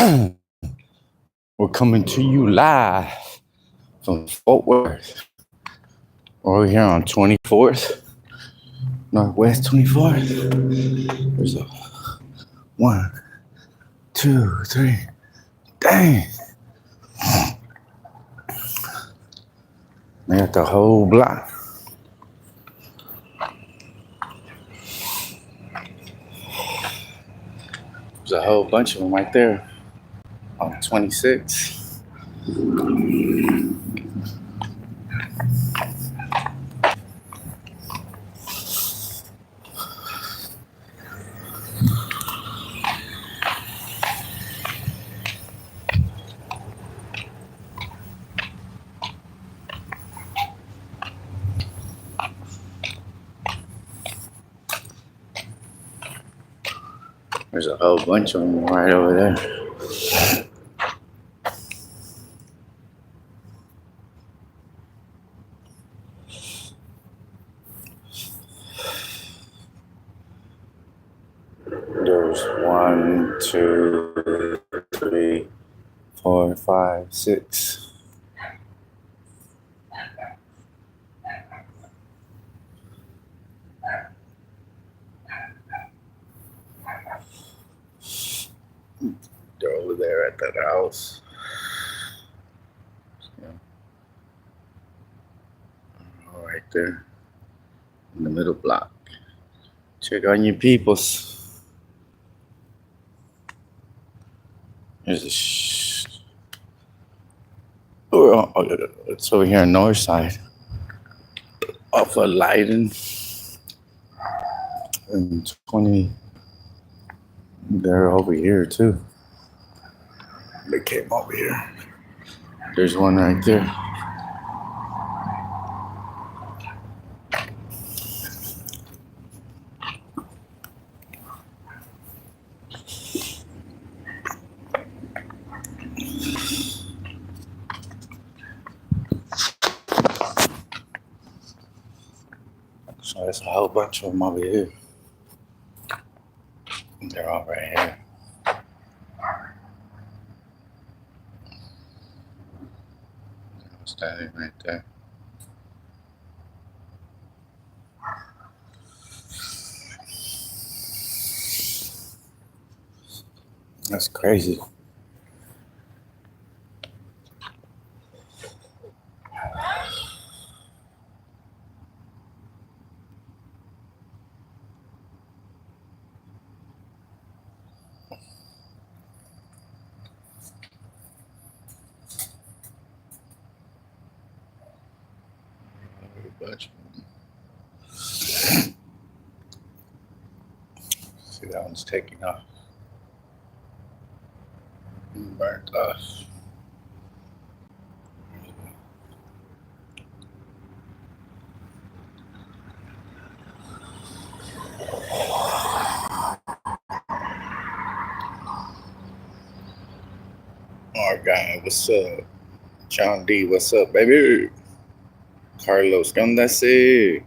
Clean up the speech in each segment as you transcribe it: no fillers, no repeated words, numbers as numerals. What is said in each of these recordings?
We're coming to you live from Fort Worth. We're here on 24th, Northwest 24th. There's a 1, 2, 3. Dang. They got the whole block. There's a whole bunch of them right there on 26. There's a whole bunch of them right over there. There's 1, 2, 3, 4, 5, 6. They're over there at that house. Yeah. Right there in the middle block. Check on your peoples. There's a it's over here on north side. Off of Leiden. And 20. They're over here too. They came over here. There's one right there. So there's a whole bunch of them over here. They're all right here. Standing right there. That's crazy. A bunch of them. See, that one's taking off. Burnt off. Alright, guy, what's up? John D, what's up, baby? Carlos, ¿qué onda ese?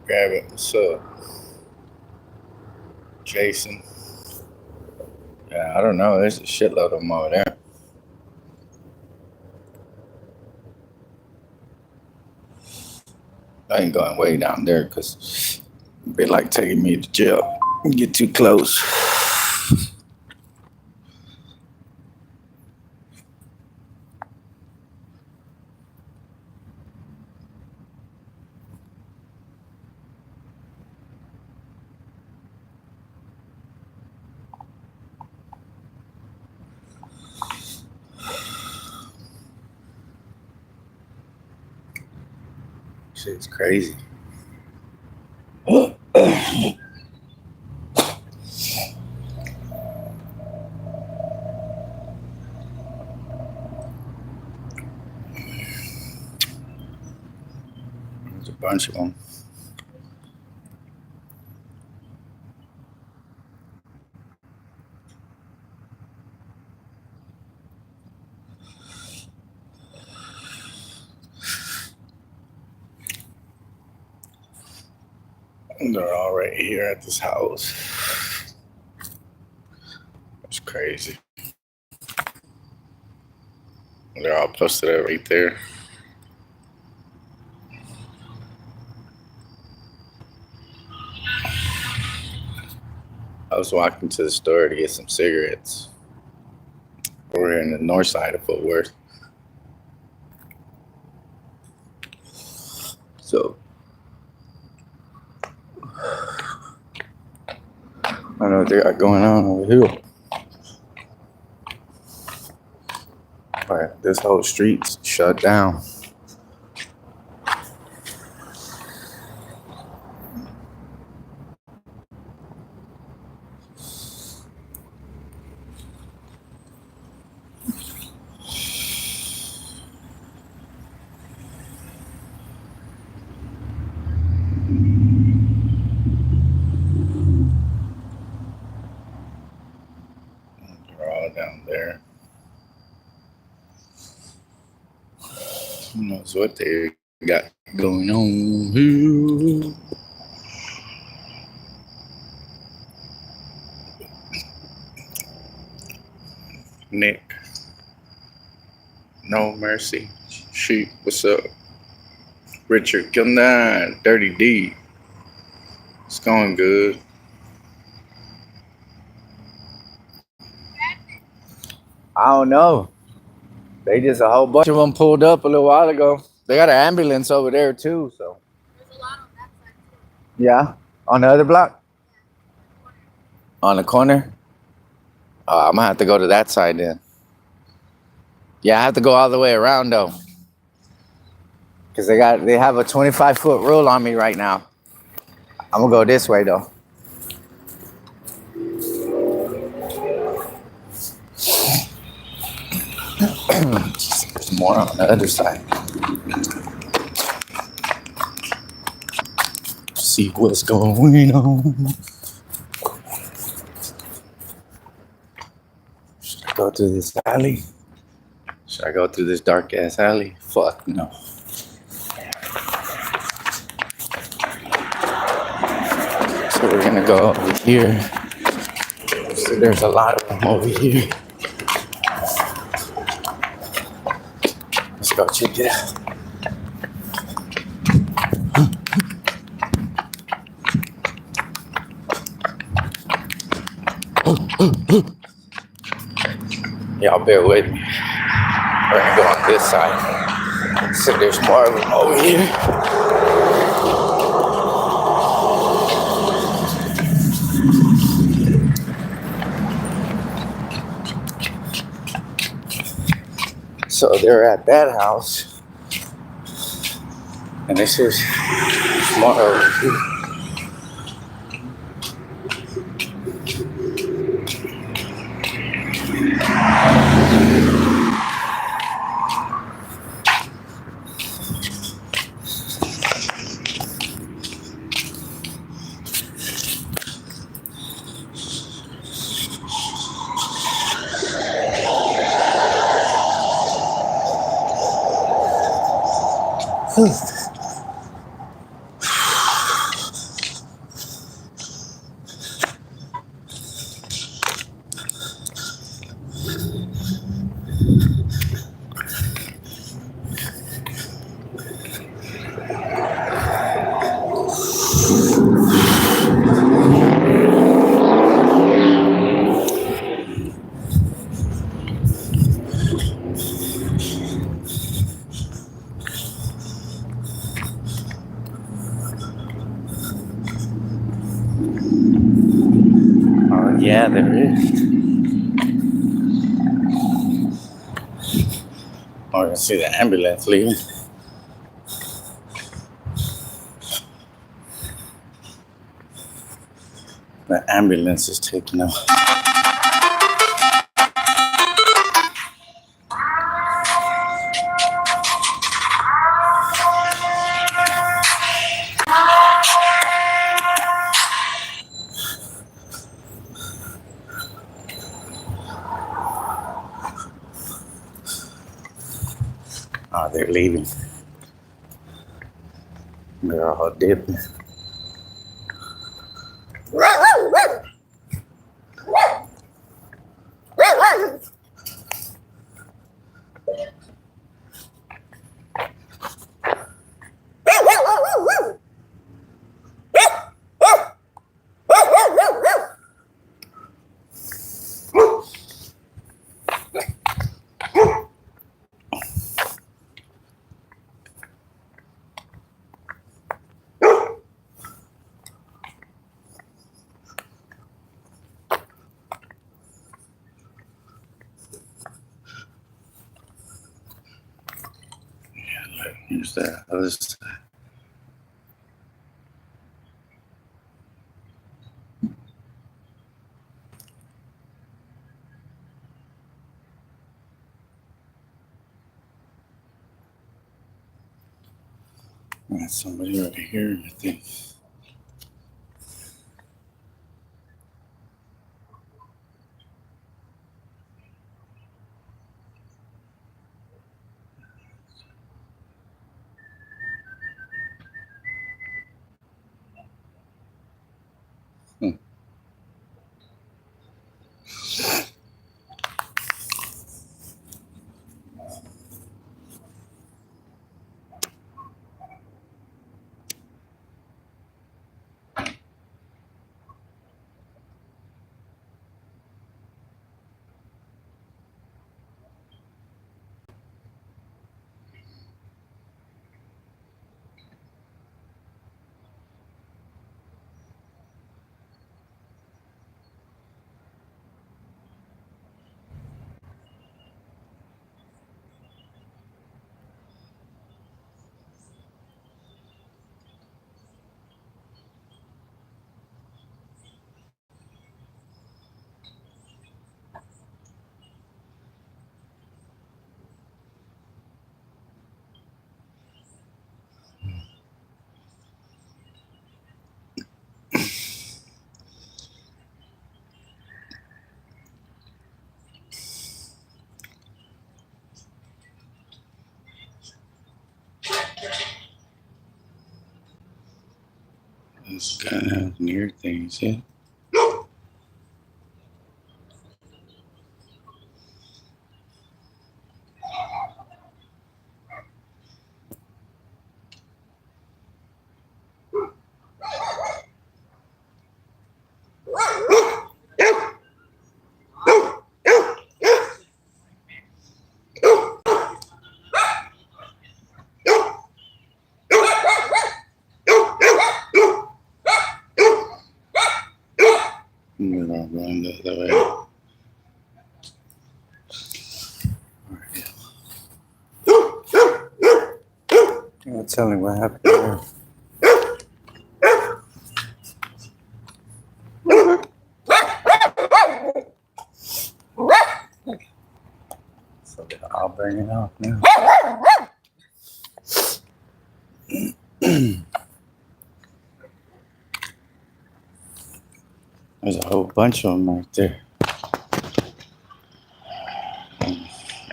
Grab it, what's up? Jason. Yeah, I don't know. There's a shitload of them over there. I ain't going way down there because it'd be like taking me to jail. Get too close. Shit's crazy. There's a bunch of them. They're all right here at this house. It's crazy. They're all posted up right there. I was walking to the store to get some cigarettes. We're in the north side of Fort Worth. So, I don't know what they got going on over here. But this whole street's shut down. They're all down there. Who knows what they got going on here? Nick, no mercy. Sheep, what's up? Richard, kill nine. Dirty D. It's going good. I don't know. They just a whole bunch of them pulled up a little while ago. They got an ambulance over there too. So there's a lot on that side too. Yeah, on the other block. On the corner. I'm gonna have to go to that side then. Yeah, I have to go all the way around though, cause they have a 25-foot rule on me right now. I'm gonna go this way though. There's more on the other side. See what's going on. Should I go through this alley? Should I go through this dark ass alley? Fuck no. So we're gonna go over here. So there's a lot of them over here. Let's go check it out. Y'all bear with me. We're gonna go on this side. So there's more of them over here. So they're at that house. And this is more over here. Yeah, there is. Oh, you see the ambulance leaving. The ambulance is taking them. Oh, they're leaving. They're all dipping. Here's the other side. Got somebody over here, I think. This kind of near things, yeah. We're all going the other way. Can't tell me what happened there. So I'll bring it off now. There's a whole bunch of them right there.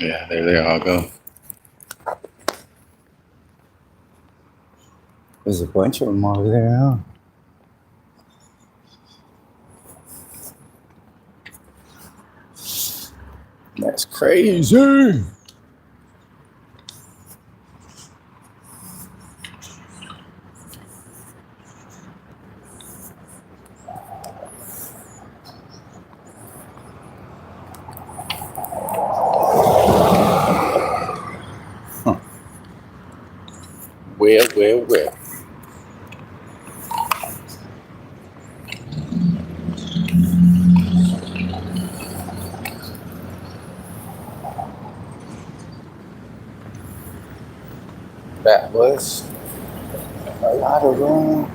Yeah, there they all go. There's a bunch of them over there, huh? That's crazy. Huh. Well. That was a lot of room.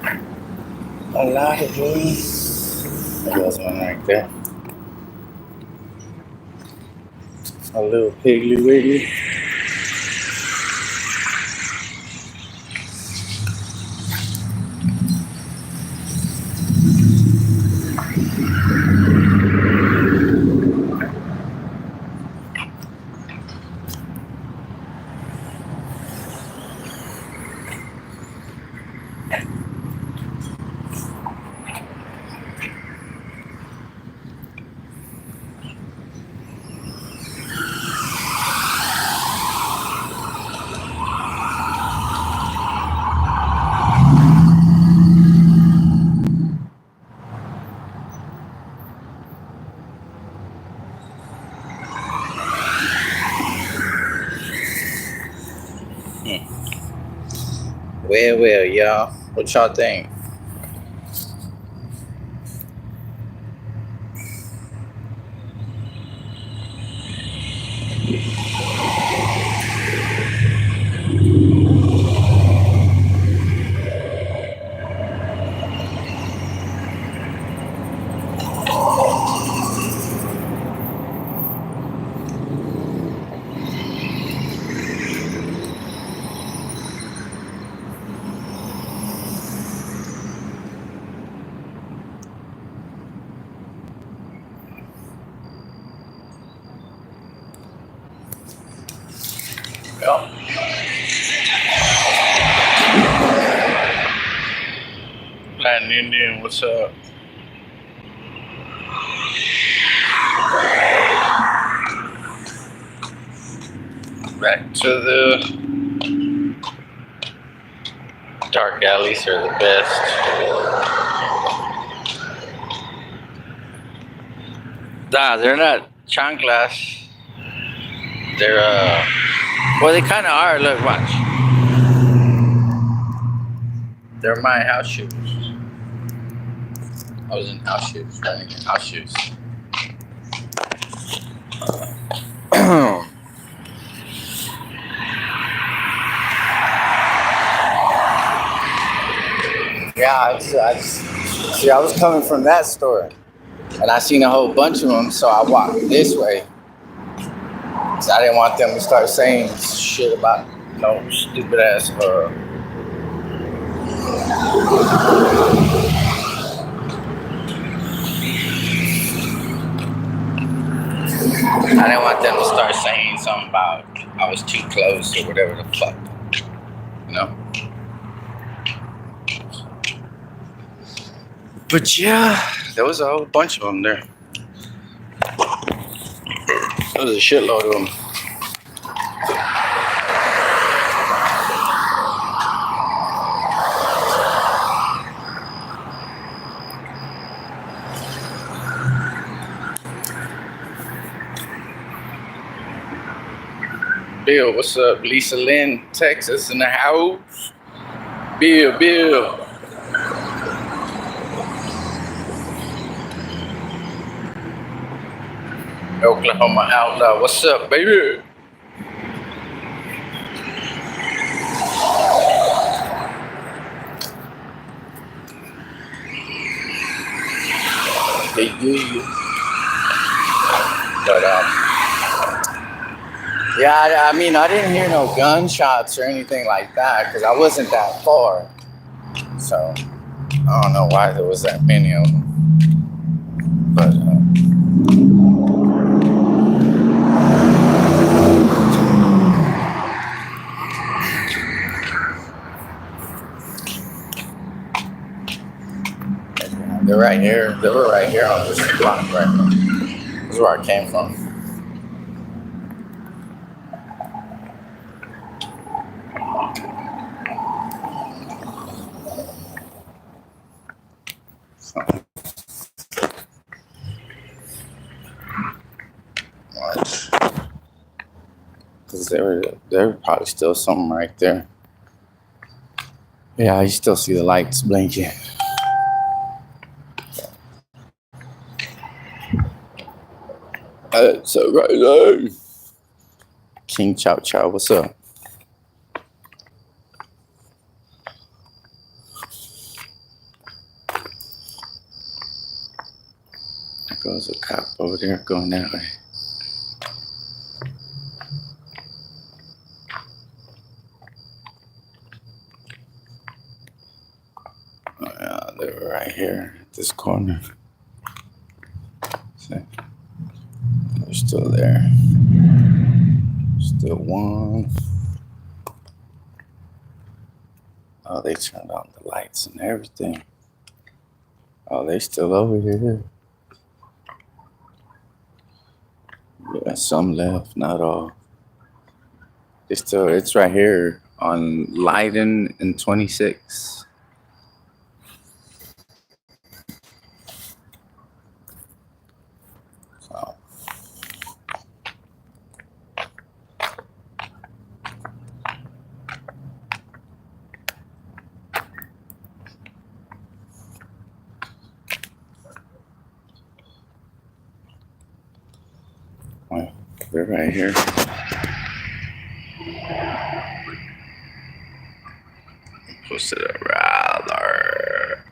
A lot of room. There's one right there. A little piggly wiggly. Well, y'all. What y'all think? an Indian. What's up? Back to the dark alleys are the best. Nah, they're not chanclas. They're well, they kind of are. Look, watch. They're my house shoes. I was in house shoes, running in house shoes. Yeah, I was coming from that store, and I seen a whole bunch of them, so I walked this way. Cause I didn't want them to start saying shit about no stupid ass. I didn't want them to start saying something about I was too close or whatever the fuck, you know. But yeah, there was a whole bunch of them there. There was a shitload of them. Bill, what's up? Lisa Lynn, Texas in the house. Bill. Oklahoma Outlaw, what's up, baby? Yeah. But yeah, I mean, I didn't hear no gunshots or anything like that because I wasn't that far. So I don't know why there was that many of them. But they're right here. They were right here on this block right now. This is where I came from. Because there were probably still something right there. Yeah, you still see the lights blinking. So right there. King Chow Chow, what's up? There goes a cop over there going that way. Oh, yeah, they were right here at this corner. See? They're still there. Still one. Oh, they turned on the lights and everything. Oh, they still over here. Yeah, some left, not all. It's right here on Leiden and 26. So. Well, they're right here. Push it rather.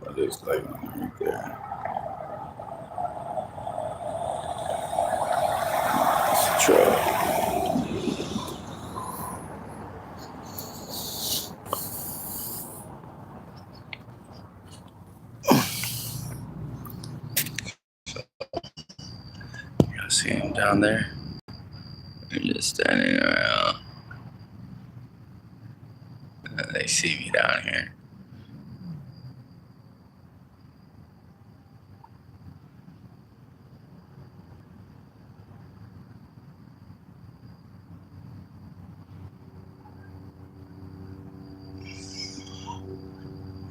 But it's like right there. It's a truck. See him down there? They're just standing around. They see me down here.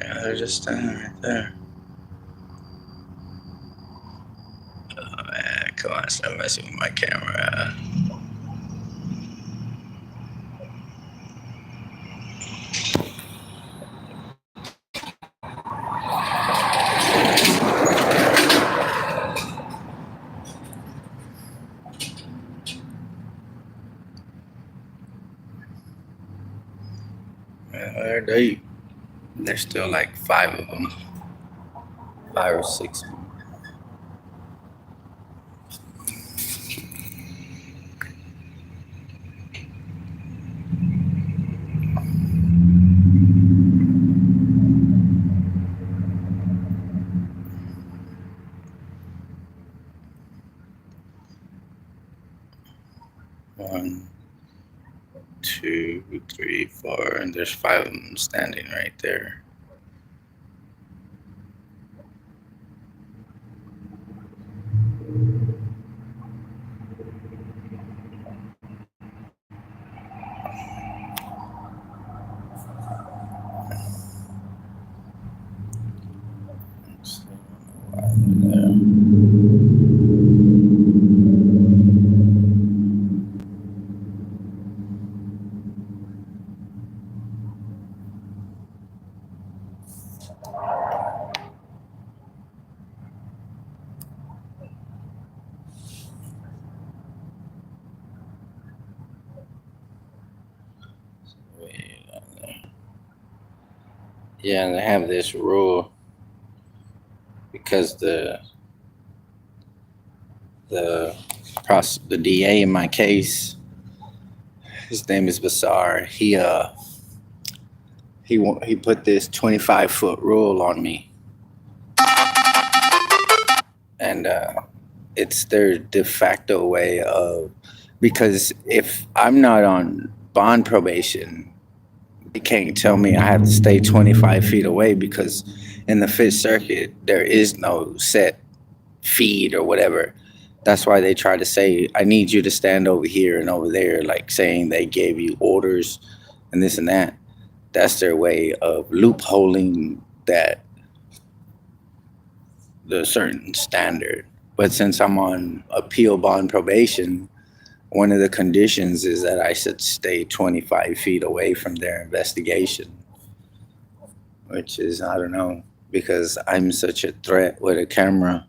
Yeah, they're just standing right there. Oh man, come on, stop messing with my camera. There's still like 5 of them, 5 or 6. 1, 2, 3, 4, and there's 5 of them standing right there. Yeah, and they have this rule because the DA in my case, his name is Basar. He put this 25-foot rule on me, and it's their de facto way of, because if I'm not on bond probation, they can't tell me I have to stay 25 feet away, because in the Fifth Circuit there is no set feed or whatever. That's why they try to say, I need you to stand over here and over there, like saying they gave you orders and this and that. That's their way of loopholing that, the certain standard. But since I'm on appeal bond probation, one of the conditions is that I should stay 25 feet away from their investigation, which is, I don't know, because I'm such a threat with a camera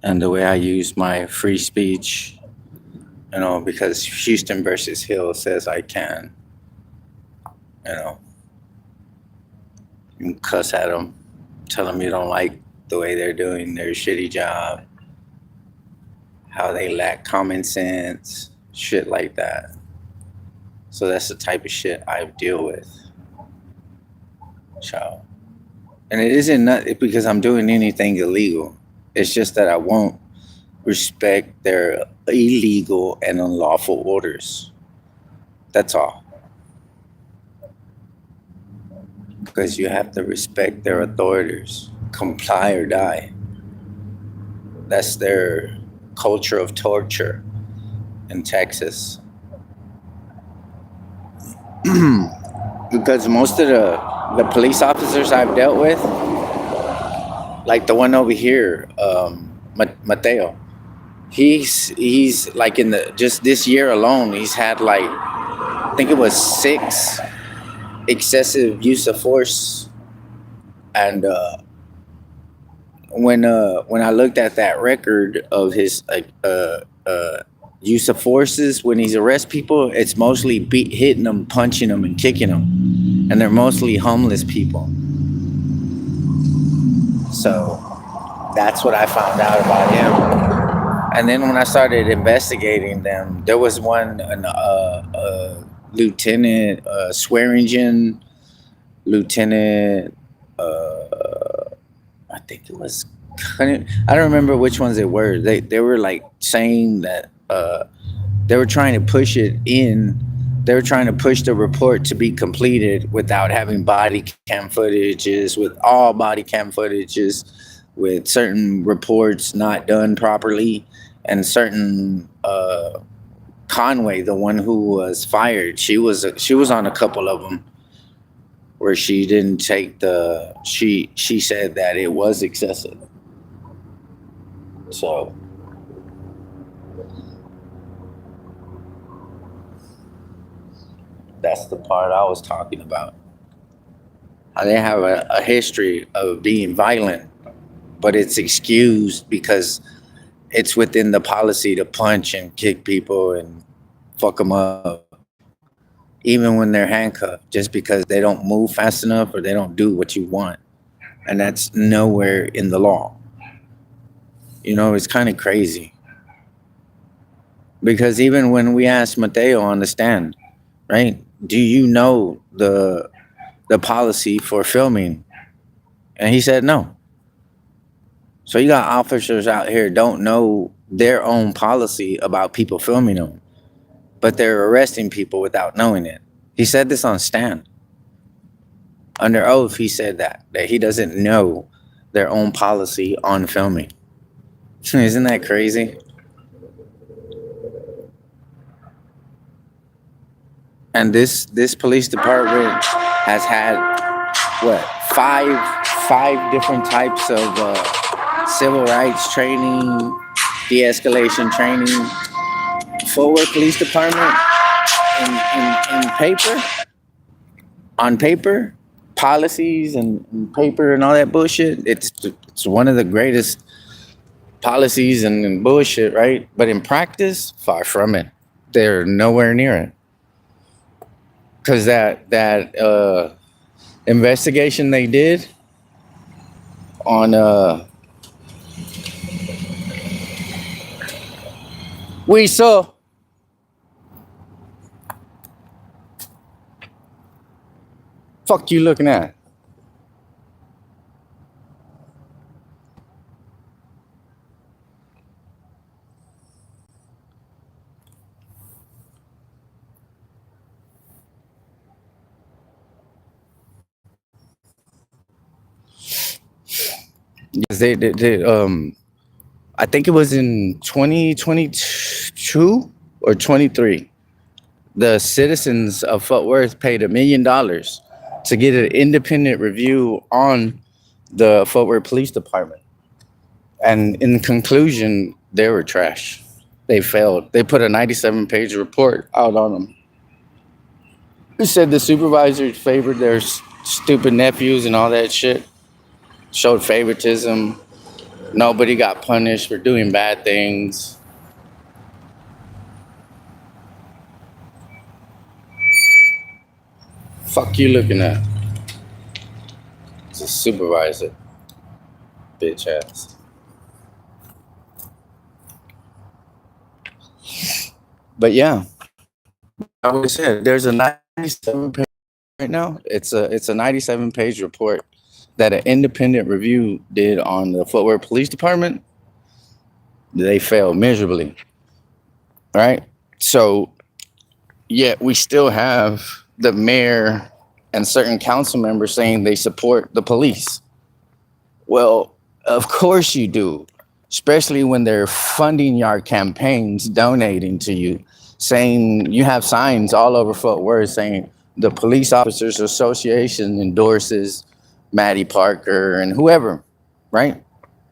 and the way I use my free speech, because Houston versus Hill says I can, you can cuss at them, tell them you don't like the way they're doing their shitty job, how they lack common sense, shit like that. So that's the type of shit I deal with. So, and it isn't because I'm doing anything illegal. It's just that I won't respect their illegal and unlawful orders. That's all. Because you have to respect their authorities. Comply or die. That's their culture of torture in Texas. Because most of the police officers I've dealt with, like the one over here, Mateo, he's like in just this year alone, he's had like, I think it was 6 excessive use of force. And when I looked at that record of his use of forces when he's arrest people, it's mostly hitting them, punching them, and kicking them, and they're mostly homeless people. So that's what I found out about him. And then when I started investigating them, there was one Lieutenant Swearingen, Lieutenant I think it was I don't remember which ones they were. They were like saying that they were trying to push it in. They were trying to push the report to be completed without having body cam footages, with all body cam footages, with certain reports not done properly, and certain Conway, the one who was fired, she was on a couple of them where she didn't take the she said that it was excessive. So that's the part I was talking about. How they have a history of being violent, but it's excused because it's within the policy to punch and kick people and fuck them up, even when they're handcuffed, just because they don't move fast enough or they don't do what you want. And that's nowhere in the law. It's kind of crazy because even when we asked Mateo on the stand, right? Do you know the policy for filming? And he said no. So you got officers out here don't know their own policy about people filming them, but they're arresting people without knowing it. He said this on stand. Under oath, he said that he doesn't know their own policy on filming. Isn't that crazy? And this police department has had what five different types of civil rights training, de-escalation training. Forward police department in paper, on paper, policies and paper and all that bullshit. It's one of the greatest policies and bullshit, right? But in practice, far from it. They're nowhere near it. Because that investigation they did on we saw. Fuck you looking at? Yes, they I think it was in 2022 or 23. The citizens of Fort Worth paid $1 million to get an independent review on the Fort Worth Police Department. And in conclusion, they were trash. They failed. They put a 97-page report out on them. It said the supervisors favored their stupid nephews and all that shit. Showed favoritism. Nobody got punished for doing bad things. Fuck you looking at? It's a supervisor. Bitch ass. But yeah, I would said there's a 97 page right now. It's a 97-page report that an independent review did on the Fort Worth Police Department. They failed miserably. Right? So yet we still have the mayor and certain council members saying they support the police. Well, of course you do, especially when they're funding your campaigns, donating to you, saying you have signs all over Fort Worth saying the Police Officers Association endorses Maddie Parker and whoever, right?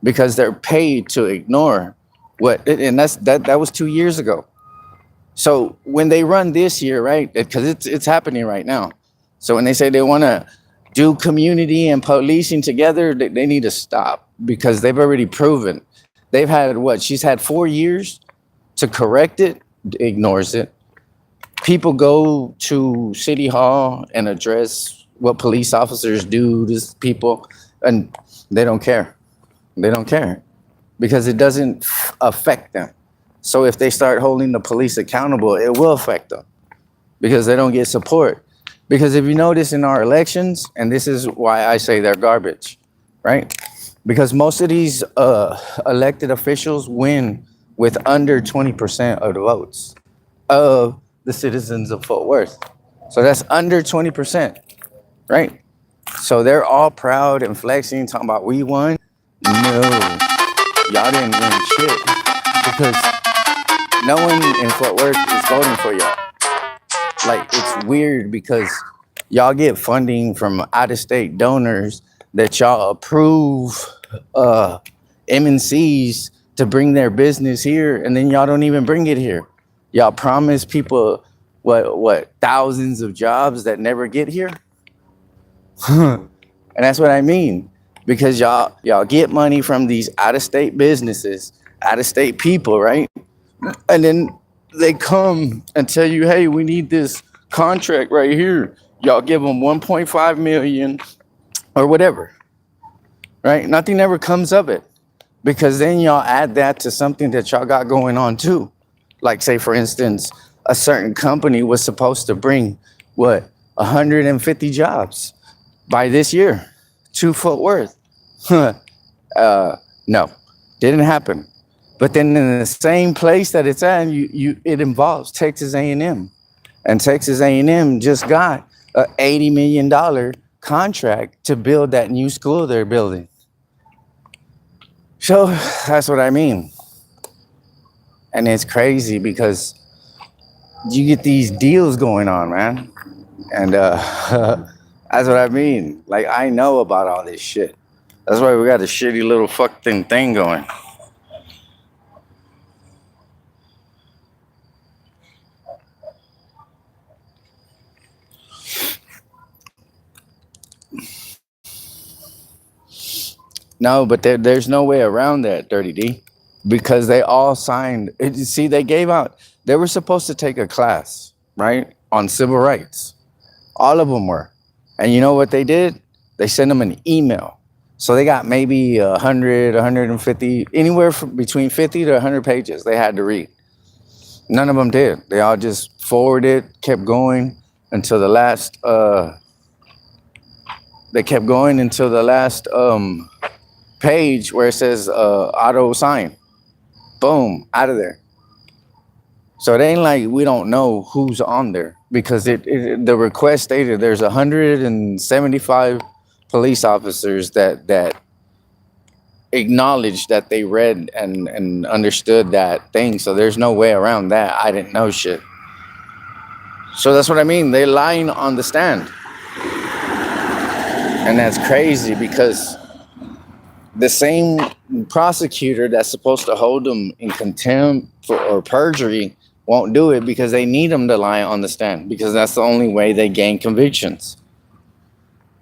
Because they're paid to ignore and that was 2 years ago. So when they run this year, right? Because it's happening right now. So when they say they want to do community and policing together, they need to stop because they've already proven. They've had what? She's had 4 years to correct it, ignores it. People go to City Hall and address what police officers do to people, and they don't care. They don't care because it doesn't affect them. So if they start holding the police accountable, it will affect them because they don't get support. Because if you notice in our elections, and this is why I say they're garbage, right? because most of these elected officials win with under 20% of the votes of the citizens of Fort Worth. So that's under 20%, right? So they're all proud and flexing, talking about we won. No, y'all didn't win shit because no one in Fort Worth is voting for y'all. Like, it's weird because y'all get funding from out of state donors that y'all approve uh MNCs to bring their business here, and then y'all don't even bring it here. Y'all promise people what thousands of jobs that never get here. And that's what I mean. Because y'all get money from these out of state businesses, out of state people, right? And then they come and tell you, hey, we need this contract right here. Y'all give them 1.5 million or whatever, right? Nothing ever comes of it because then y'all add that to something that y'all got going on too. Like, say, for instance, a certain company was supposed to bring what 150 jobs by this year to Fort Worth. No, didn't happen. But then in the same place that it's at, it involves Texas A&M, and Texas A&M just got a $80 million contract to build that new school they're building. So that's what I mean, and it's crazy because you get these deals going on, man, and that's what I mean. Like, I know about all this shit. That's why we got a shitty little fucking thing going. No, but there's no way around that, Dirty D, because they all signed. See, they gave out. They were supposed to take a class, right, on civil rights. All of them were, and you know what they did? They sent them an email. So they got maybe 100, 150, anywhere from between 50 to 100 pages they had to read. None of them did. They all just forwarded, kept going until the last. They kept going until the last page where it says auto sign. Boom, out of there. So it ain't like we don't know who's on there because the request stated there's 175 police officers that acknowledged that they read and understood that thing. So there's no way around that. I didn't know shit. So that's what I mean. They're lying on the stand. And that's crazy because the same prosecutor that's supposed to hold them in contempt or perjury won't do it because they need them to lie on the stand because that's the only way they gain convictions.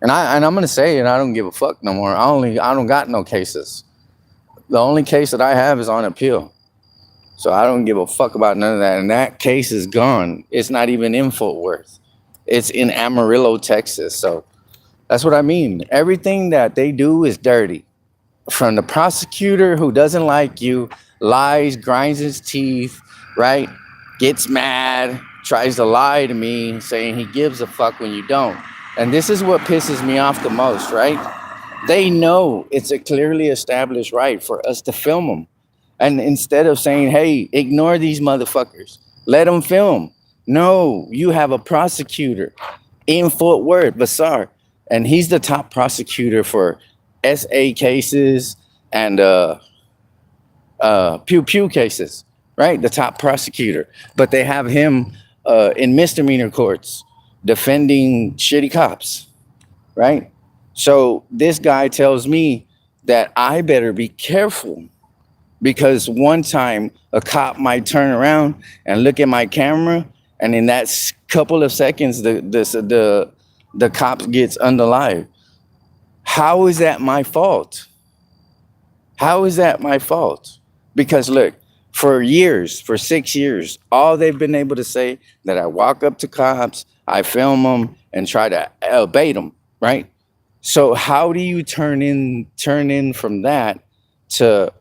And I'm gonna say it, I don't give a fuck no more. I don't got no cases. The only case that I have is on appeal. So I don't give a fuck about none of that. And that case is gone. It's not even in Fort Worth. It's in Amarillo, Texas. So that's what I mean. Everything that they do is dirty. From the prosecutor who doesn't like you, lies, grinds his teeth, right? Gets mad, tries to lie to me, saying he gives a fuck when you don't. And this is what pisses me off the most, right? They know it's a clearly established right for us to film them. And instead of saying, hey, ignore these motherfuckers, let them film. No, you have a prosecutor in Fort Worth, Basar, and he's the top prosecutor for SA cases and pew pew cases, right? The top prosecutor. But they have him in misdemeanor courts defending shitty cops, right? So this guy tells me that I better be careful because one time a cop might turn around and look at my camera, and in that couple of seconds, the cop gets unalive. How is that my fault? How is that my fault? Because look, for years, for 6 years, all they've been able to say that I walk up to cops, I film them, and try to bait them, right? So how do you turn in from that to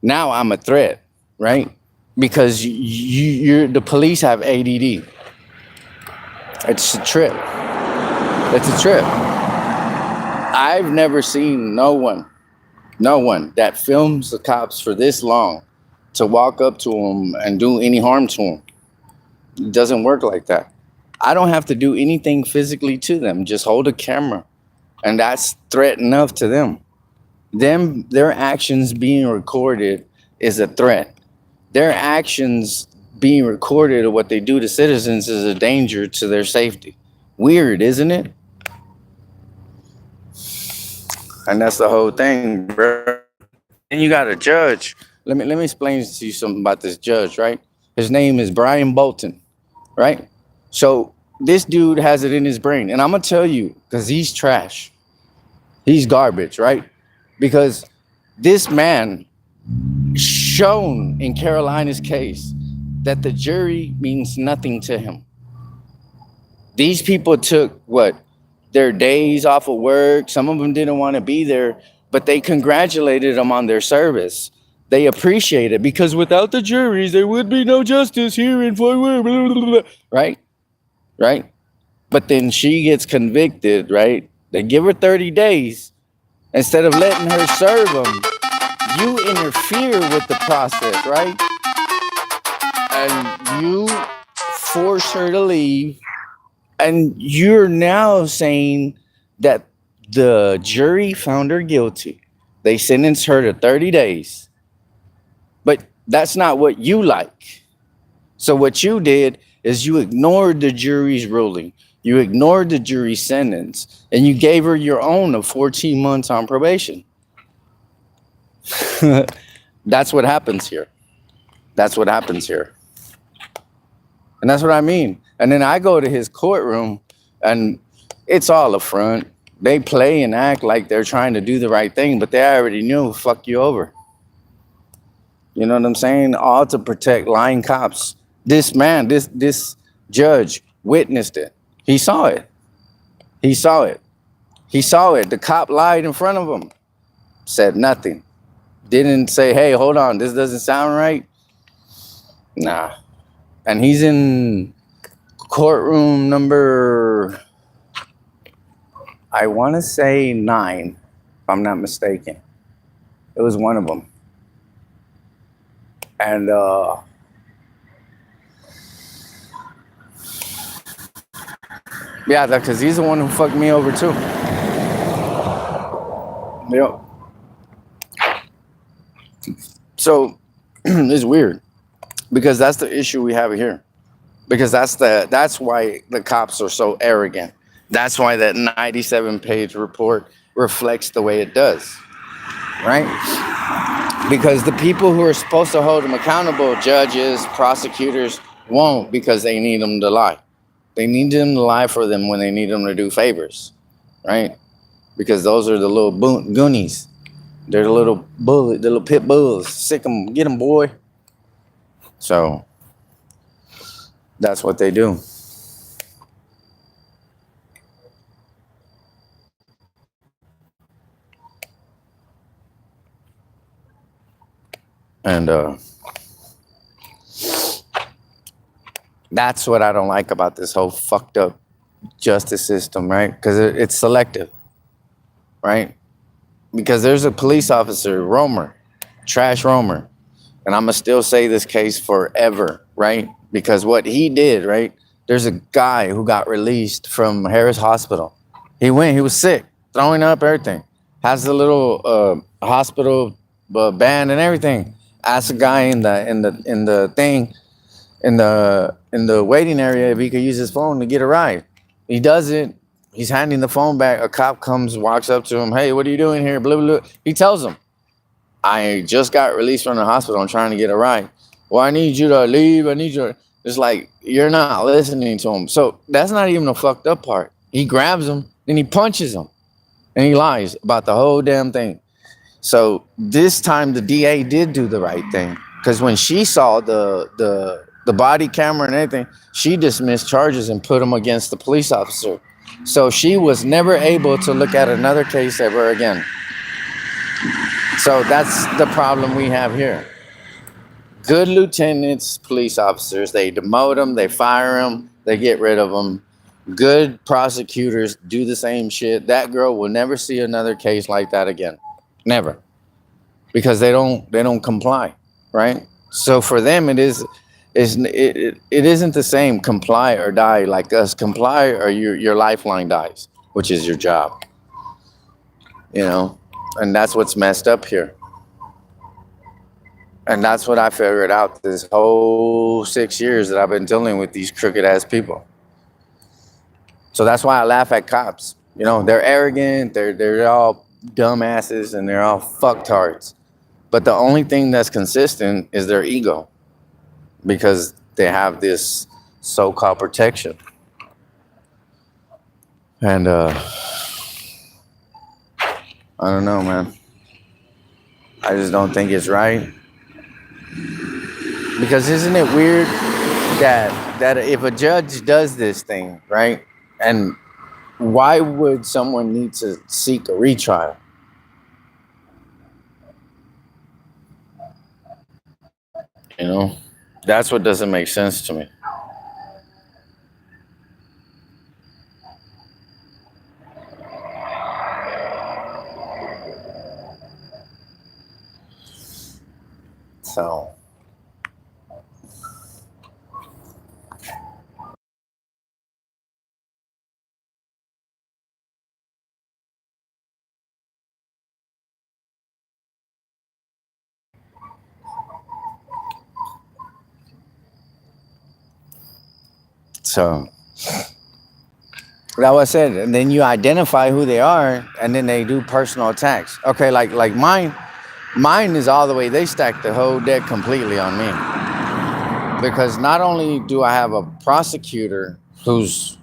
now I'm a threat, right? Because you're the police have ADD. It's a trip. It's a trip. I've never seen no one No one that films the cops for this long to walk up to them and do any harm to them. It doesn't work like that. I don't have to do anything physically to them. Just hold a camera, and that's threat enough to them. Their actions being recorded is a threat. Their actions being recorded of what they do to citizens is a danger to their safety. Weird, isn't it? And that's the whole thing, bro. And then you got a judge. Let me explain to you something about this judge, right? His name is Brian Bolton, right? So this dude has it in his brain, and I'm gonna tell you because he's trash. He's garbage, right? Because this man shown in Carolina's case that the jury means nothing to him. These people took what? Their days off of work. Some of them didn't want to be there, but they congratulated them on their service. They appreciate it because without the juries, there would be no justice here in Fort Worth. Right? Right? But then she gets convicted, right? They give her 30 days. Instead of letting her serve them, you interfere with the process, right? And you force her to leave. And you're now saying that the jury found her guilty. They sentenced her to 30 days. But that's not what you like. So what you did is you ignored the jury's ruling. You ignored the jury's sentence. And you gave her your own of 14 months on probation. That's what happens here. That's what happens here. And that's what I mean. And then I go to his courtroom and it's all a front. They play and act like they're trying to do the right thing, but they already knew fuck you over. You know what I'm saying? All to protect lying cops. This man, this judge witnessed it. He saw it. He saw it. He saw it. The cop lied in front of him. Said nothing. Didn't say, hey, hold on, this doesn't sound right. Nah. And he's in courtroom number, I want to say 9, if I'm not mistaken. It was one of them. And yeah, because he's the one who fucked me over too. Yep. So it's weird because that's the issue we have here. Because that's why the cops are so arrogant. That's why that 97-page report reflects the way it does, right? Because the people who are supposed to hold them accountable, judges, prosecutors, won't because they need them to lie. They need them to lie for them when they need them to do favors, right? Because those are the little goonies. They're the little bullet, the little pit bulls. Sick them, get them, boy. So that's what they do. And that's what I don't like about this whole fucked up justice system, right? Because it's selective, right? Because there's a police officer, Romer, trash Romer. And I'm going to still say this case forever, right? Because what he did, right? There's a guy who got released from Harris Hospital. He was sick, throwing up, everything. Has the little hospital band and everything. Asked a guy in the thing, in the waiting area if he could use his phone to get a ride. He doesn't. He's handing the phone back. A cop comes, walks up to him. Hey, what are you doing here? Blah, blah, blah. He tells him, I just got released from the hospital. I'm trying to get a ride. Well, I need you to leave. I need you to... It's like, you're not listening to him. So that's not even the fucked up part. He grabs him, then he punches him. And he lies about the whole damn thing. So this time the DA did do the right thing. Because when she saw the body camera and everything, she dismissed charges and put them against the police officer. So she was never able to look at another case ever again. So that's the problem we have here. Good lieutenants, police officers, they demote them, they fire them, they get rid of them. Good prosecutors do the same shit. That girl will never see another case like that again. Never. because they don't comply, right? So for them, it isn't the same comply or die like us. Comply or your lifeline dies, which is your job, you know, and that's what's messed up here. And that's what I figured out this whole 6 years that I've been dealing with these crooked ass people. So that's why I laugh at cops. You know, they're arrogant, they're all dumbasses, and they're all fucktards. But the only thing that's consistent is their ego, because they have this so-called protection. And I don't know, man. I just don't think it's right. Because isn't it weird that if a judge does this thing, right? And why would someone need to seek a retrial? You know, that's what doesn't make sense to me. So, so that was said. And then you identify who they are, and then they do personal attacks. Okay, like mine is all the way. They stack the whole deck completely on me, because not only do I have a prosecutor who's,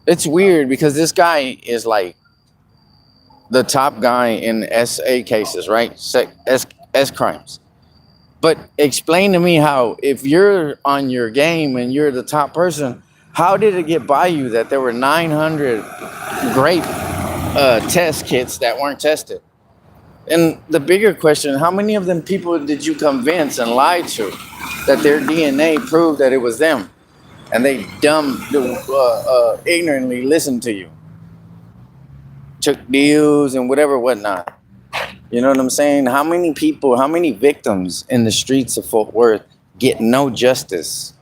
it's weird because this guy is like the top guy in SA cases, right? S crimes. But explain to me how, if you're on your game and you're the top person, how did it get by you that there were 900 great test kits that weren't tested? And the bigger question, how many of them people did you convince and lie to that their DNA proved that it was them? And they ignorantly listened to you, took deals and whatever, whatnot. You know what I'm saying? How many people, how many victims in the streets of Fort Worth get no justice?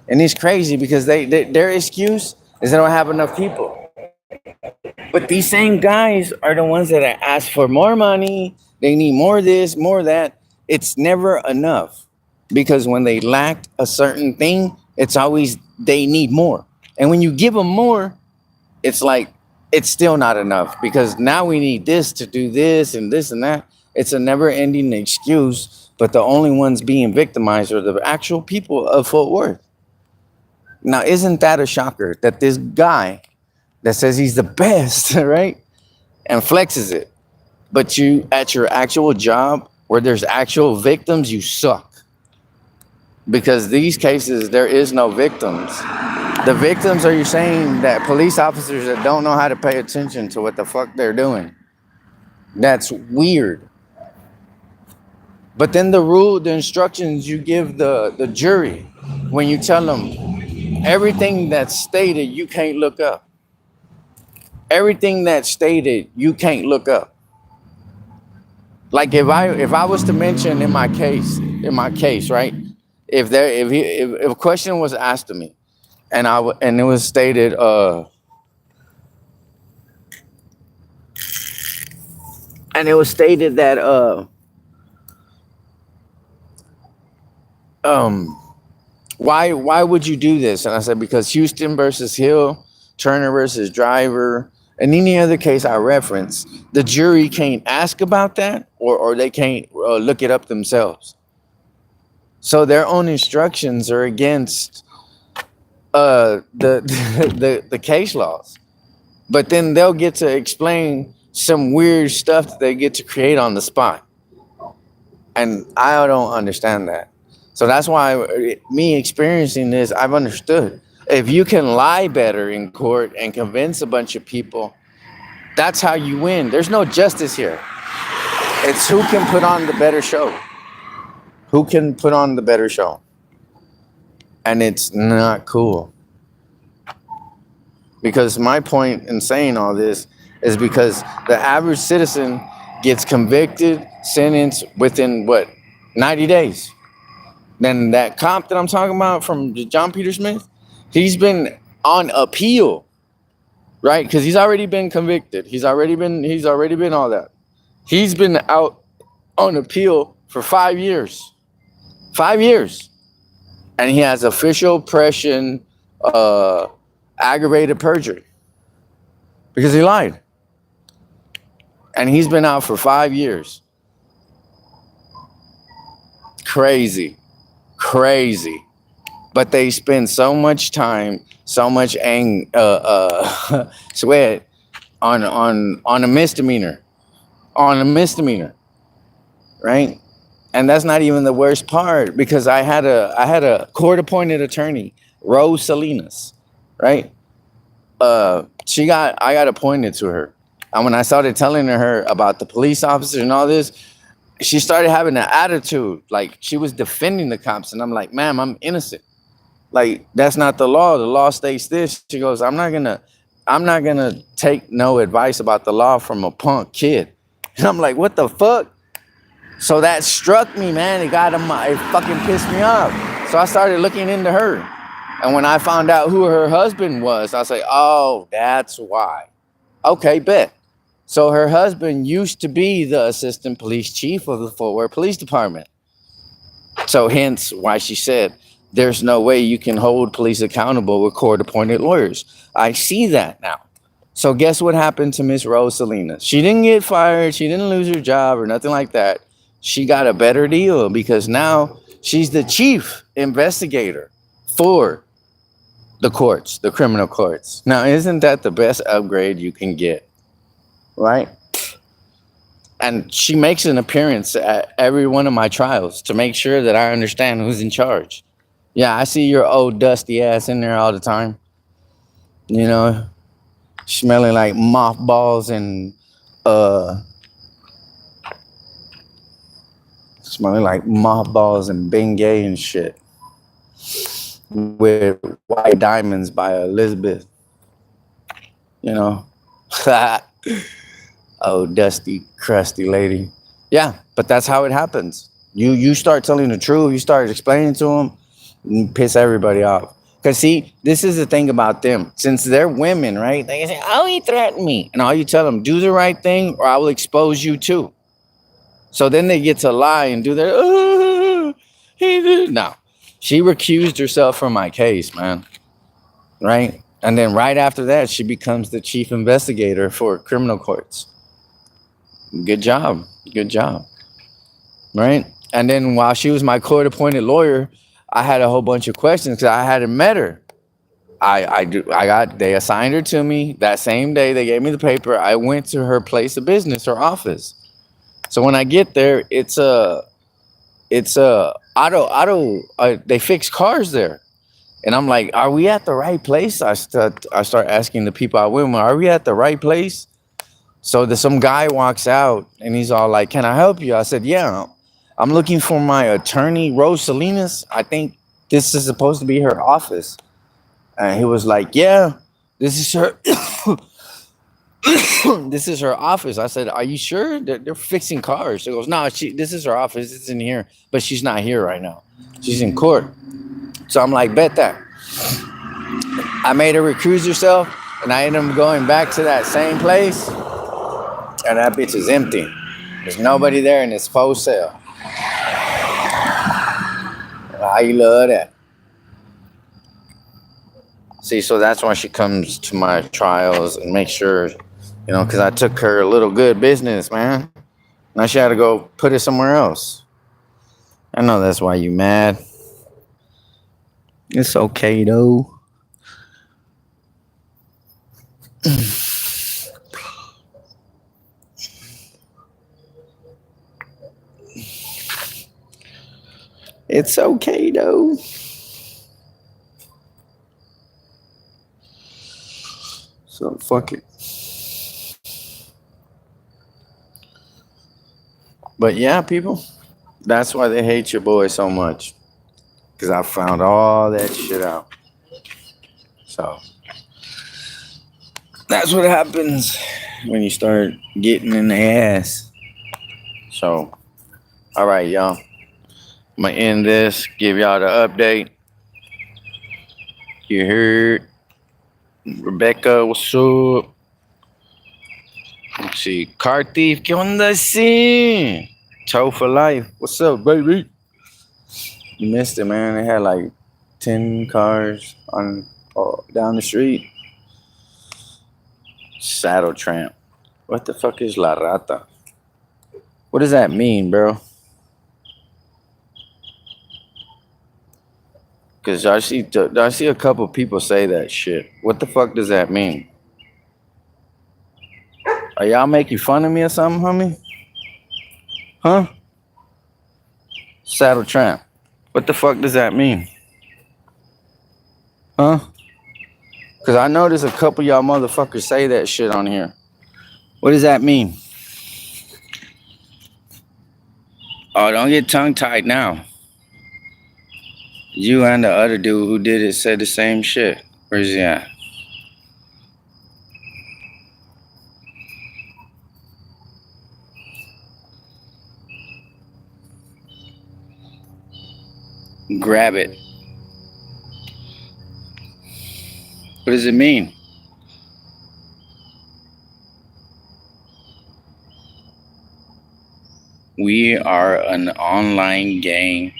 And it's crazy because their excuse is they don't have enough people. But these same guys are the ones that ask for more money. They need more this, more that. It's never enough, because when they lack a certain thing, it's always they need more. And when you give them more, it's like it's still not enough, because now we need this to do this and this and that. It's a never-ending excuse, but the only ones being victimized are the actual people of Fort Worth. Now, isn't that a shocker that this guy that says he's the best, right, and flexes it, but you at your actual job where there's actual victims, you suck? Because these cases, there is no victims. The victims are, you saying that police officers that don't know how to pay attention to what the fuck they're doing. That's weird. But then the instructions you give the jury, when you tell them everything that's stated, you can't look up. Everything that's stated, you can't look up. Like if I was to mention in my case, right? If a question was asked to me, and it was stated, that um why would you do this? And I said, because Houston versus Hill, Turner versus Driver, and any other case I reference, the jury can't ask about that, or they can't look it up themselves. So their own instructions are against the the case laws. But then they'll get to explain some weird stuff that they get to create on the spot. And I don't understand that. So that's why me experiencing this, I've understood. If you can lie better in court and convince a bunch of people, that's how you win. There's no justice here. It's who can put on the better show. Who can put on the better show. And it's not cool. Because my point in saying all this is because the average citizen gets convicted, sentenced within what, 90 days. Then that cop that I'm talking about from John Peter Smith, he's been on appeal, right? Because he's already been convicted. He's already been all that. He's been out on appeal for 5 years. 5 years. And he has official oppression, aggravated perjury. Because he lied. And he's been out for 5 years. Crazy. Crazy. But they spend so much time, so much sweat on a misdemeanor. On a misdemeanor. Right? And that's not even the worst part, because I had a court-appointed attorney, Rose Salinas, right? I got appointed to her. And when I started telling her about the police officer and all this, she started having an attitude, like she was defending the cops. And I'm like, ma'am, I'm innocent. Like, that's not the law. The law states this. She goes, I'm not gonna take no advice about the law from a punk kid. And I'm like, what the fuck? So that struck me, man. It fucking pissed me off. So I started looking into her. And when I found out who her husband was, I was like, oh, that's why. Okay, bet. So her husband used to be the assistant police chief of the Fort Worth Police Department. So hence why she said, there's no way you can hold police accountable with court-appointed lawyers. I see that now. So guess what happened to Miss Rose Salinas? She didn't get fired. She didn't lose her job or nothing like that. She got a better deal because now she's the chief investigator for the courts, the criminal courts. Now, isn't that the best upgrade you can get? Right? And she makes an appearance at every one of my trials to make sure that I understand who's in charge. Yeah, I see your old dusty ass in there all the time. You know, smelling like mothballs and Bengay and shit, with White Diamonds by Elizabeth. You know, oh, dusty, crusty lady. Yeah, but that's how it happens. You start telling the truth. You start explaining to them, and piss everybody off. Because, see, this is the thing about them. Since they're women, right? They say, oh, he threatened me. And all you tell them, do the right thing or I will expose you too. So then they get to lie and do their, oh, he did. No. She recused herself from my case, man. Right? And then right after that, she becomes the chief investigator for criminal courts. Good job. Good job. Right? And then while she was my court-appointed lawyer, I had a whole bunch of questions because I hadn't met her. They assigned her to me that same day. They gave me the paper. I went to her place of business, her office. So when I get there, it's a they fix cars there. And I'm like, are we at the right place? I start asking the people I went with, are we at the right place? So some guy walks out and he's all like, can I help you? I said, yeah, I'm looking for my attorney, Rose Salinas. I think this is supposed to be her office. And he was like, yeah, this is her. This is her office. I said, are you sure? They're fixing cars. She goes, no, this is her office. It's in here, but she's not here right now. She's in court. So I'm like, bet that. I made her recuse herself, and I ended up going back to that same place, and that bitch is empty. There's nobody there, and it's for sale. I love that. See, so that's why she comes to my trials and make sure, because I took her a little good business, man. Now she had to go put it somewhere else. I know that's why you mad. It's okay, though. It's okay, though. So, fuck it. But yeah, people, that's why they hate your boy so much. Because I found all that shit out. So, that's what happens when you start getting in the ass. So, all right, y'all. I'm gonna end this. Give y'all the update. You heard Rebecca? What's up? Let's see. Car thief. ¿Qué onda? Sí. Toe for life. What's up, baby? You missed it, man. They had like 10 cars on down the street. Saddle tramp. What the fuck is La Rata? What does that mean, bro? Because I see a couple people say that shit. What the fuck does that mean? Are y'all making fun of me or something, homie? Huh? Saddle tramp. What the fuck does that mean? Huh? Because I noticed a couple y'all motherfuckers say that shit on here. What does that mean? Oh, don't get tongue tied now. You and the other dude who did it said the same shit. Where's he at? Grab it. What does it mean? We are an online gang.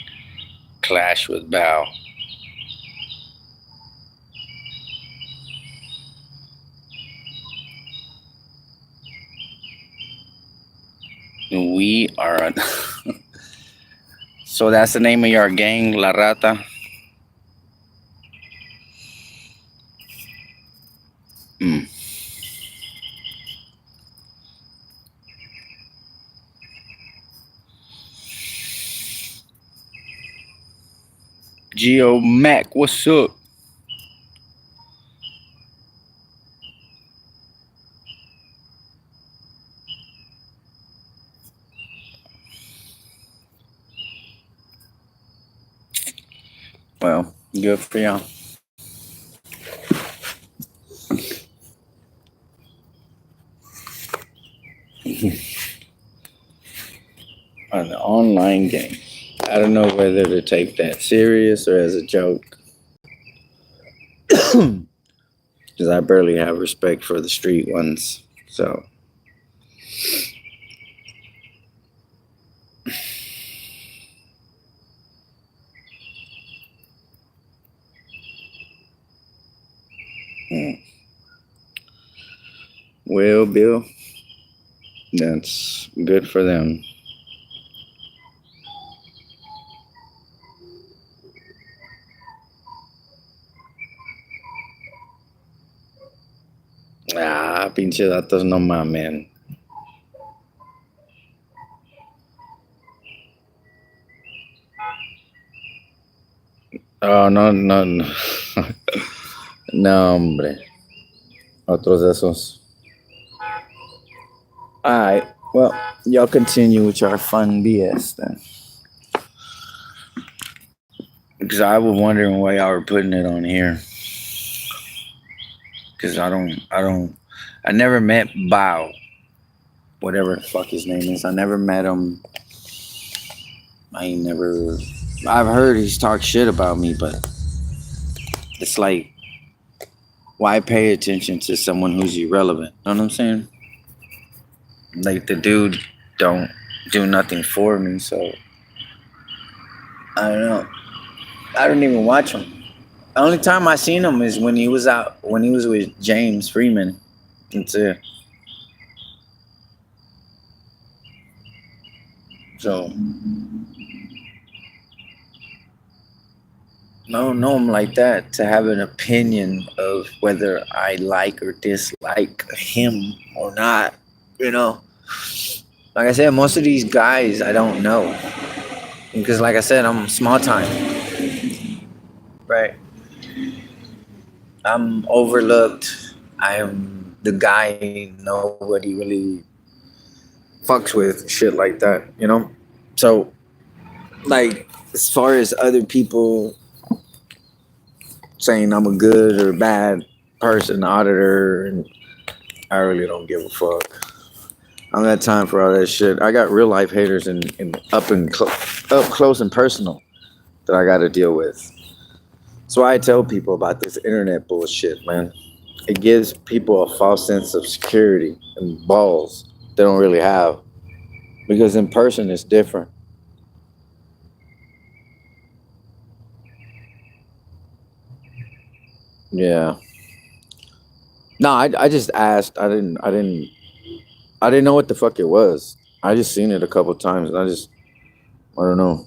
Clash with Bow. We are. So that's the name of your gang, La Rata? Mm. Geo Mac, what's up? Well, good for y'all. An online game. I don't know whether to take that serious or as a joke. Because I barely have respect for the street ones. So. Well, Bill, that's good for them. Ah, pinche datos no mamen. Oh, no, no, no. No, hombre. Otros de esos. Alright, well, y'all continue with your fun BS then. Because I was wondering why y'all were putting it on here. Because I never met Bao. Whatever the fuck his name is. I never met him. I've heard he's talked shit about me, but it's like, why pay attention to someone who's irrelevant? Know what I'm saying? Like, the dude don't do nothing for me, so I don't know. I don't even watch him. The only time I seen him is when he was with James Freeman. That's it. So I don't know him like that to have an opinion of whether I like or dislike him or not. You know, like I said, most of these guys I don't know because, like I said, I'm small time, right? I'm overlooked. I am the guy nobody really fucks with, shit like that, you know? So, like, as far as other people saying I'm a good or bad person, auditor, and I really don't give a fuck. I don't got time for all that shit. I got real life haters up close and personal that I got to deal with. That's why I tell people about this internet bullshit, man. It gives people a false sense of security and balls they don't really have, because in person it's different. Yeah. No, I just asked. I didn't know what the fuck it was. I just seen it a couple times, and I don't know.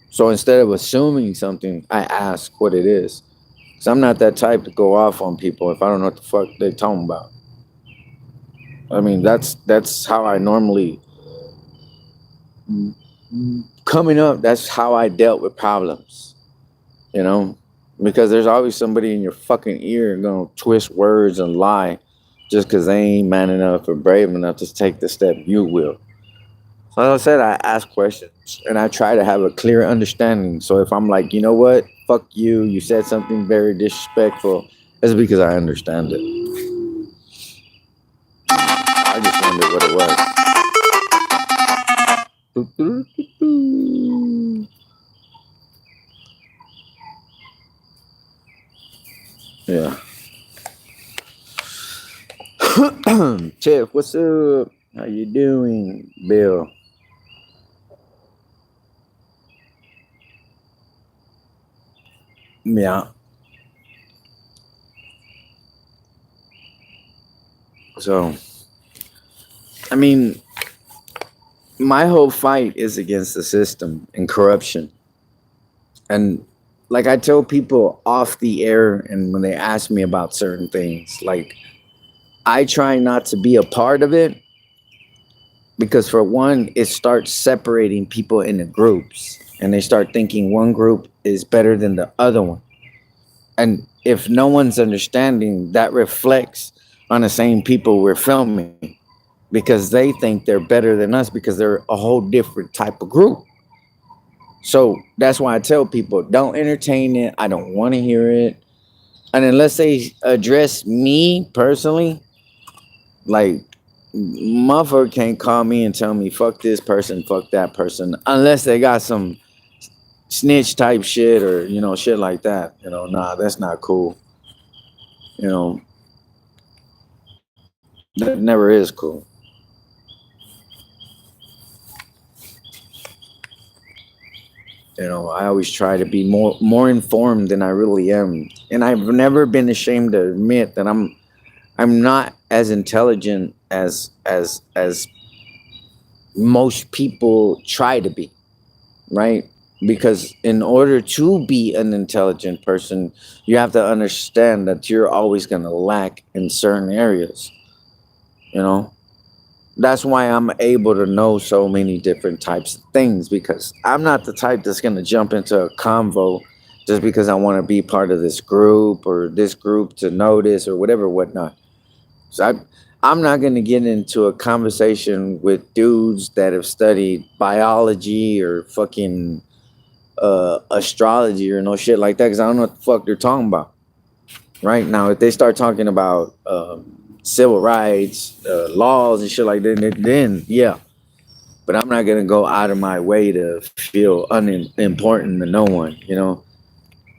So instead of assuming something, I ask what it is. Cause I'm not that type to go off on people if I don't know what the fuck they talking about. I mean, that's how I normally coming up. That's how I dealt with problems. You know, because there's always somebody in your fucking ear gonna twist words and lie, just because they ain't man enough or brave enough to take the step you will. So as I said, I ask questions and I try to have a clear understanding. So if I'm like, you know what, fuck you, you said something very disrespectful, it's because I understand it. I just wondered what it was. Yeah. Tiff, what's up? How you doing, Bill? Yeah. So, I mean, my whole fight is against the system and corruption. And like I tell people off the air, and when they ask me about certain things, like I try not to be a part of it because, for one, it starts separating people into groups and they start thinking one group is better than the other one. And if no one's understanding, that reflects on the same people we're filming because they think they're better than us because they're a whole different type of group. So that's why I tell people don't entertain it. I don't want to hear it. And unless they address me personally, like motherfucker can't call me and tell me fuck this person, fuck that person, unless they got some snitch type shit or shit like that. Nah, that's not cool. You know, that never is cool. I always try to be more informed than I really am, and I've never been ashamed to admit that I'm not as intelligent as most people try to be, right? Because in order to be an intelligent person, you have to understand that you're always going to lack in certain areas, you know? That's why I'm able to know so many different types of things, because I'm not the type that's going to jump into a convo just because I want to be part of this group or this group to know this or whatever, whatnot. So I'm not going to get into a conversation with dudes that have studied biology or fucking astrology or no shit like that, because I don't know what the fuck they're talking about. Right now, if they start talking about civil rights, laws and shit like that, then yeah. But I'm not gonna go out of my way to feel unimportant to no one.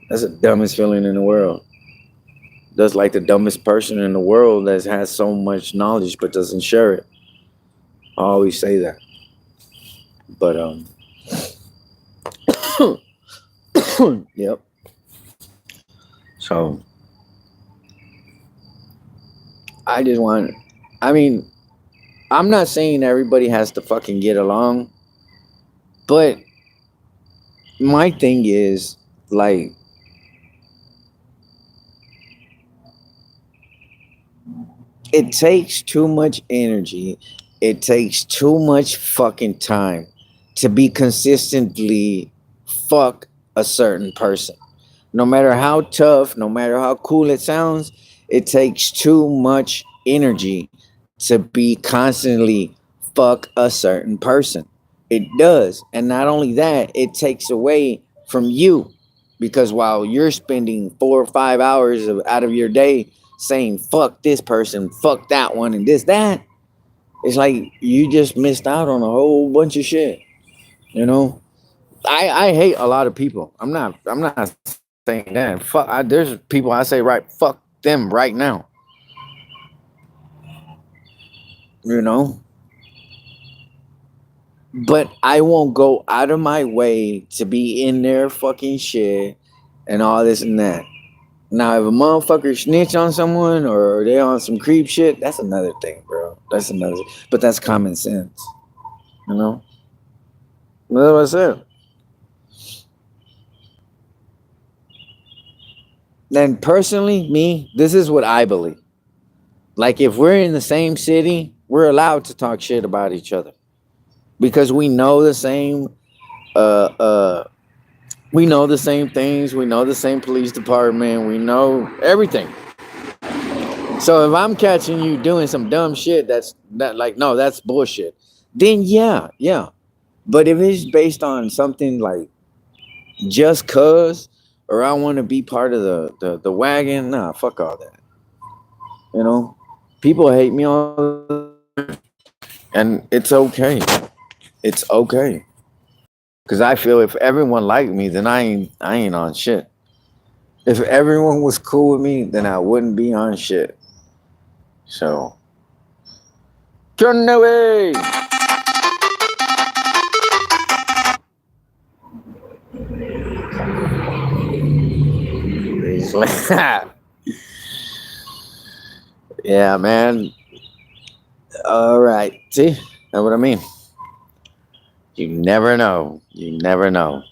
That's the dumbest feeling in the world. That's like the dumbest person in the world that has so much knowledge but doesn't share it. I always say that. But yep. So I just want. I mean, I'm not saying everybody has to fucking get along, but my thing is like it takes too much energy. It takes too much fucking time to be consistently fuck a certain person. No matter how tough, no matter how cool it sounds, it takes too much energy to be constantly fuck a certain person. It does. And not only that, it takes away from you, because while you're spending 4 or 5 hours out of your day saying fuck this person, fuck that one, and this, that, It's like you just missed out on a whole bunch of shit. You know, I hate a lot of people. I'm not saying that. Fuck. There's people I say right. Fuck them right now. You know, but I won't go out of my way to be in their fucking shit and all this and that. Now, if a motherfucker snitch on someone or they on some creep shit, that's another thing, bro. That's another. But that's common sense. You know. That's what I said. And personally, me, this is what I believe. Like, if we're in the same city, we're allowed to talk shit about each other because we know the same. Uh, uh, we know the same things. We know the same police department. We know everything. So if I'm catching you doing some dumb shit, no, that's bullshit. Then yeah. But if it's based on something like just cause, or I want to be part of the wagon, nah, fuck all that. You know, people hate me all the time, and it's okay. It's okay. Cause I feel if everyone liked me, then I ain't on shit. If everyone was cool with me, then I wouldn't be on shit. So turn away. Yeah, man. All right. See, that's what I mean. You never know. You never know.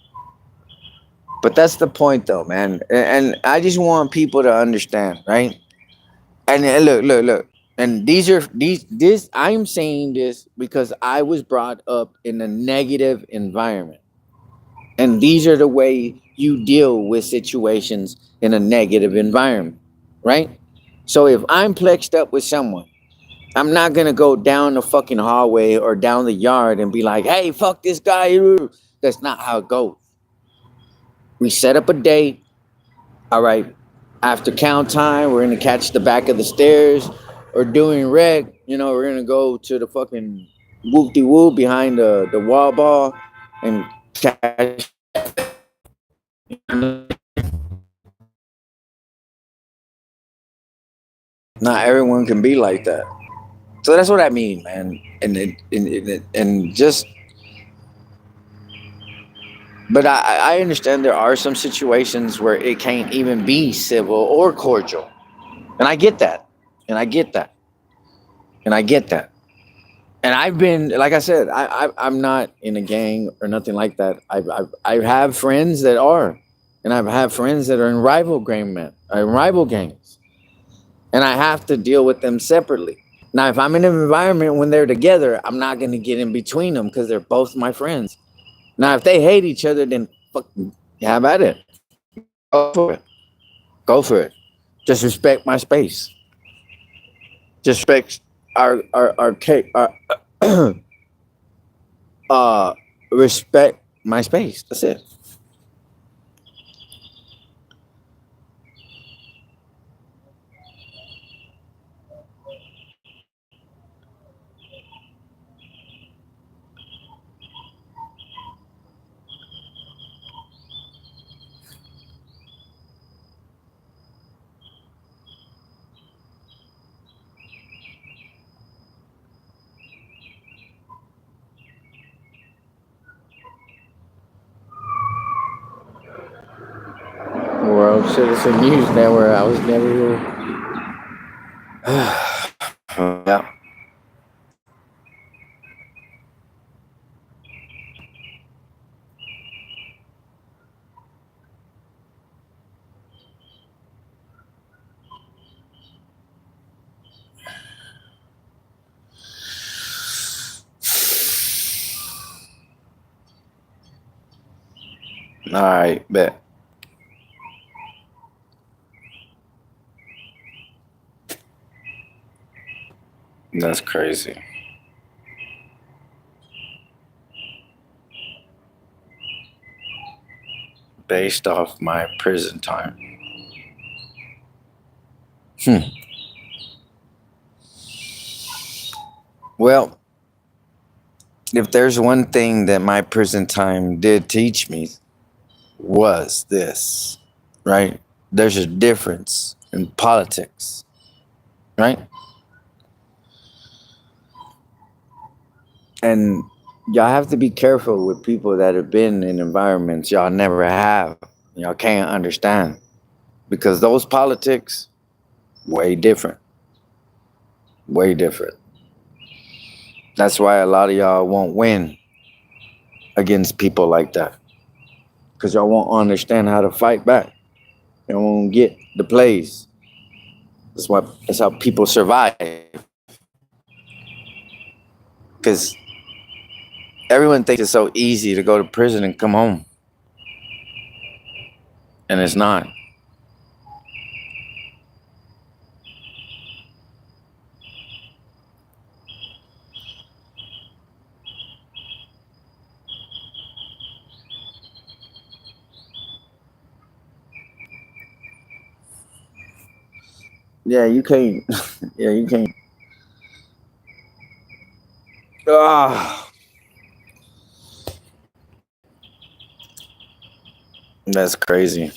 But that's the point, though, man. And I just want people to understand, right? And look. And this. I'm saying this because I was brought up in a negative environment, and these are the way you deal with situations in a negative environment, right? So if I'm plexed up with someone, I'm not gonna go down the fucking hallway or down the yard and be like, "Hey, fuck this guy." That's not how it goes. We set up a date. All right. After count time, we're gonna catch the back of the stairs or doing reg. We're gonna go to the fucking whoop de whoop behind the wall ball and catch. Not everyone can be like that. So that's what I mean, man. And just, but I understand there are some situations where it can't even be civil or cordial, and I get that, and I get that, and I get that. And I've been, like I said, I'm not in a gang or nothing like that. I have friends that are, and I've had friends that are in rival gangs, and I have to deal with them separately. Now, if I'm in an environment when they're together, I'm not going to get in between them because they're both my friends. Now, if they hate each other, then fuck, how about it? Go for it. Go for it. Just respect my space. Just respect our uh respect my space. That's it. World Citizen News Network. I was never here. Yeah. All right, bet. That's crazy. Based off my prison time. Hmm. Well, if there's one thing that my prison time did teach me was this, right? There's a difference in politics, right? And y'all have to be careful with people that have been in environments y'all never have. Y'all can't understand because those politics, way different, way different. That's why a lot of y'all won't win against people like that because y'all won't understand how to fight back. You won't get the plays. That's how people survive. Because everyone thinks it's so easy to go to prison and come home, and it's not. Yeah, you can't. Yeah, you can't. Ah, that's crazy.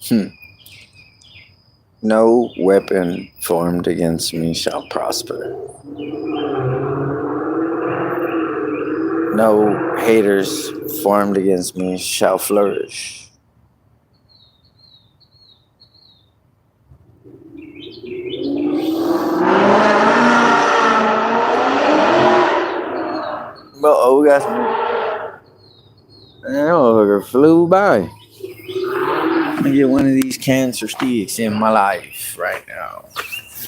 Hmm. No weapon formed against me shall prosper. No haters formed against me shall flourish. Oh, we got some. That motherfucker flew by. Let me get one of these cancer sticks in my life right now.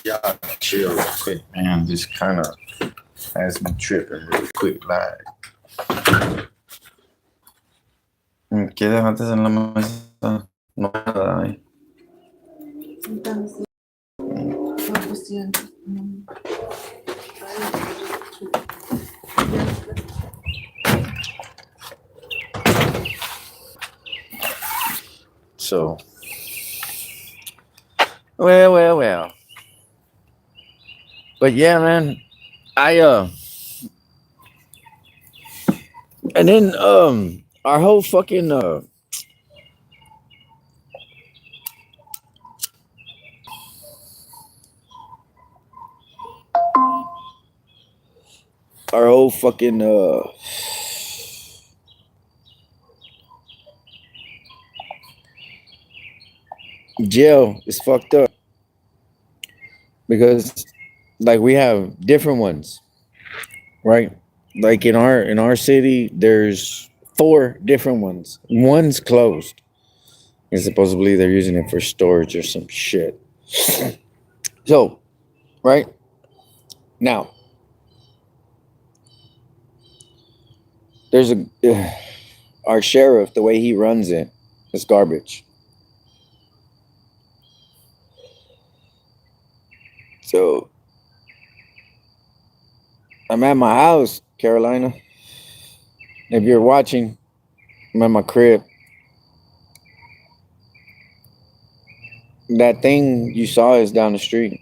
Y'all chill real quick, man. This kind of has me tripping real quick, like. ¿Qué dejaste en la mesa? No hay nada ahí. So, well. But yeah, man, I and then our whole fucking our whole fucking jail is fucked up because like we have different ones, right? Like in our city, there's 4 different ones. One's closed, and supposedly they're using it for storage or some shit. So, right now, there's a our sheriff. The way he runs it is garbage. So I'm at my house, Carolina. If you're watching, I'm at my crib. That thing you saw is down the street.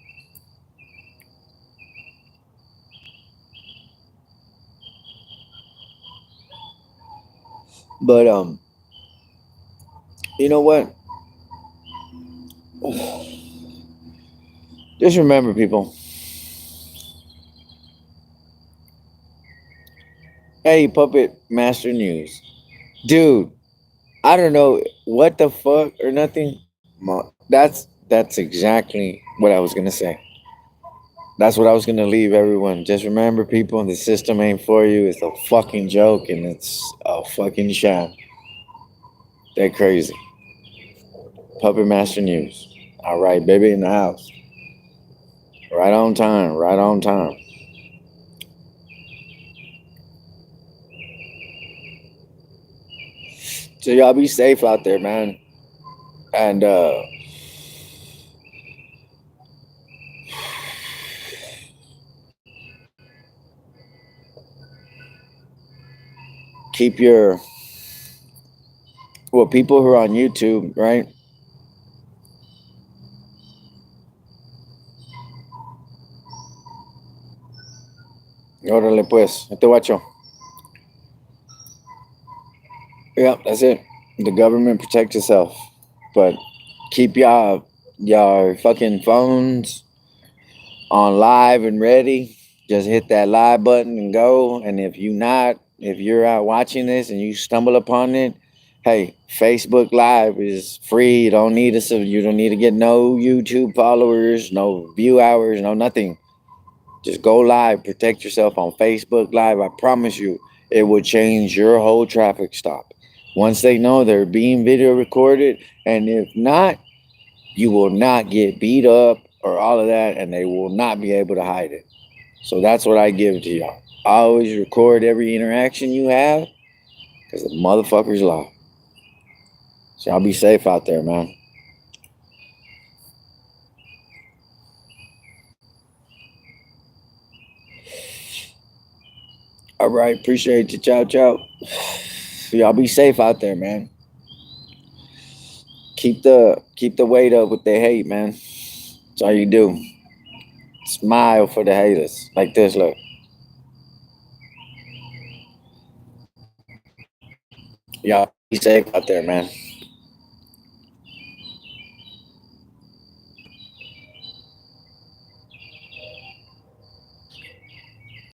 But you know what? Just remember, people. Hey, Puppet Master News, dude. I don't know what the fuck or nothing. That's exactly what I was gonna say. That's what I was gonna leave everyone. Just remember, people, the system ain't for you. It's a fucking joke and it's a fucking sham. They're crazy. Puppet Master News. All right, baby in the house. Right on time. Right on time. So y'all be safe out there, man. And keep your people who are on YouTube, right? Órale pues. Este guacho. Yep, that's it. The government protect yourself. But keep y'all fucking phones on live and ready. Just hit that live button and go. And if you're out watching this and you stumble upon it, hey, Facebook Live is free. You don't need to get no YouTube followers, no view hours, no nothing. Just go live, protect yourself on Facebook Live. I promise you, it will change your whole traffic stop. Once they know they're being video recorded, and if not, you will not get beat up or all of that, and they will not be able to hide it. So that's what I give to y'all. Always record every interaction you have, because the motherfuckers lie. So y'all be safe out there, man. All right, appreciate you. Ciao, ciao. Y'all be safe out there, man. Keep the weight up with the hate, man. That's all you do. Smile for the haters. Like this, look. Y'all be safe out there, man.